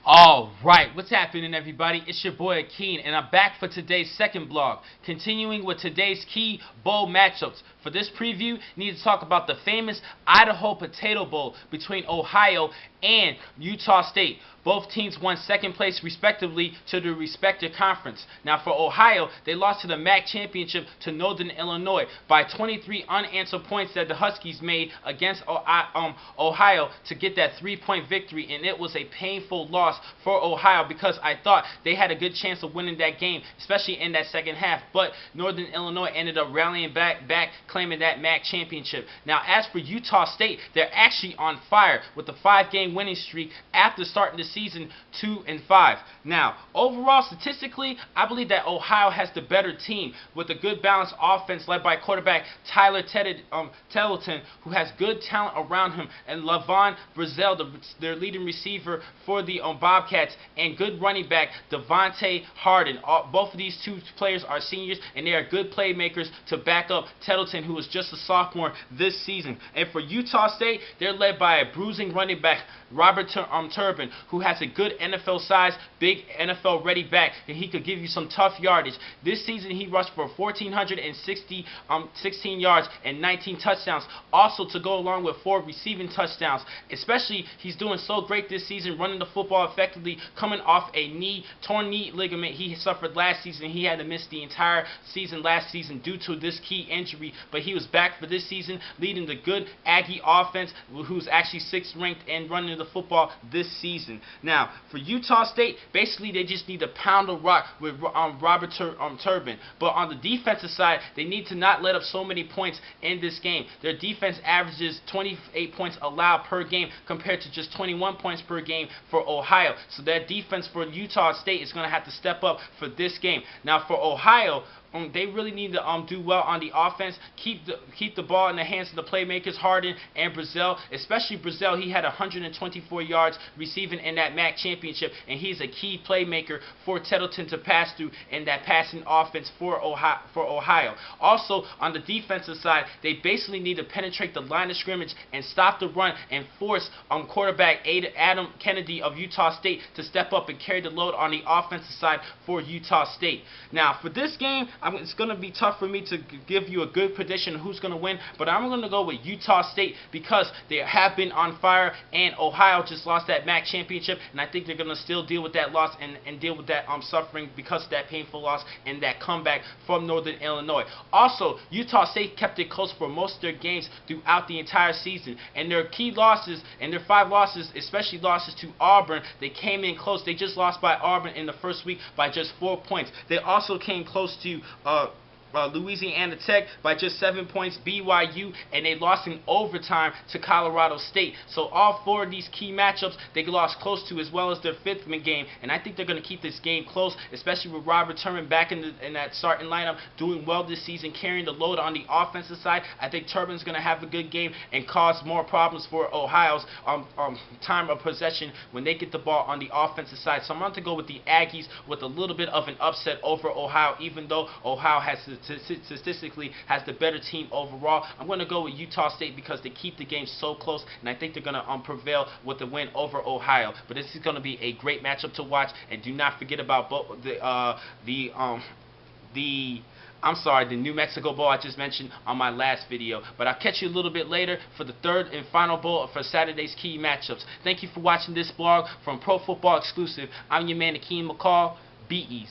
Alright, what's happening everybody? It's your boy Akeen and I'm back for today's second blog. Continuing with today's key bowl matchups. For this preview, need to talk about the famous Idaho Potato Bowl between Ohio and Utah State. Both teams won second place respectively to their respective conference. Now for Ohio, they lost to the MAC championship to Northern Illinois by 23 unanswered points that the Huskies made against Ohio to get that 3-point victory, and it was a painful loss for Ohio because I thought they had a good chance of winning that game, especially in that second half, but Northern Illinois ended up rallying back claiming that MAC championship. Now as for Utah State, they're actually on fire with the 5-game winning streak after starting the season 2-5. Now, overall, statistically, I believe that Ohio has the better team with a good balanced offense led by quarterback Tyler Tettleton, who has good talent around him, and Lavon Brazel, their leading receiver for the Bobcats, and good running back Devontae Harden. Both of these two players are seniors, and they are good playmakers to back up Tettleton, who was just a sophomore this season. And for Utah State, they're led by a bruising running back, Robert Turbin, who has a good NFL size, big NFL ready back, and he could give you some tough yardage. This season he rushed for 1,416 yards and 19 touchdowns, also to go along with 4 receiving touchdowns. Especially, he's doing so great this season, running the football effectively, coming off a torn knee ligament he suffered last season. He had to miss the entire season last season due to this key injury, but he was back for this season, leading the good Aggie offense, who's actually 6th ranked and running the football this season. Now, for Utah State, basically they just need to pound the rock with Robert Turbin. But on the defensive side, they need to not let up so many points in this game. Their defense averages 28 points allowed per game compared to just 21 points per game for Ohio. So that defense for Utah State is going to have to step up for this game. Now for Ohio, they really need to do well on the offense, keep the ball in the hands of the playmakers, Harden and Brazel. Especially Brazel, he had 124 yards receiving in that MAC championship, and he's a key playmaker for Tettleton to pass through in that passing offense for Ohio. Also, on the defensive side, they basically need to penetrate the line of scrimmage and stop the run and force quarterback Adam Kennedy of Utah State to step up and carry the load on the offensive side for Utah State. Now, for this game, it's going to be tough for me to give you a good prediction of who's going to win, but I'm going to go with Utah State because they have been on fire, and Ohio just lost that MAC championship, and I think they're going to still deal with that loss and deal with that suffering because of that painful loss and that comeback from Northern Illinois. Also, Utah State kept it close for most of their games throughout the entire season, and their key losses and their 5 losses, especially losses to Auburn, they came in close. They just lost by Auburn in the first week by just 4 points. They also came close to Louisiana Tech by just 7 points, BYU, and they lost in overtime to Colorado State. So all 4 of these key matchups they lost close to, as well as their 5th game, and I think they're going to keep this game close, especially with Robert Turbin back in that starting lineup, doing well this season, carrying the load on the offensive side. I think Turbin's going to have a good game and cause more problems for Ohio's time of possession when they get the ball on the offensive side. So I'm going to go with the Aggies with a little bit of an upset over Ohio, even though Ohio has statistically has the better team overall. I'm going to go with Utah State because they keep the game so close, and I think they're going to prevail with the win over Ohio. But this is going to be a great matchup to watch, and do not forget about the New Mexico Bowl I just mentioned on my last video. But I'll catch you a little bit later for the 3rd and final bowl for Saturday's key matchups. Thank you for watching this blog from Pro Football Exclusive. I'm your man, Akeem McCall. Be easy.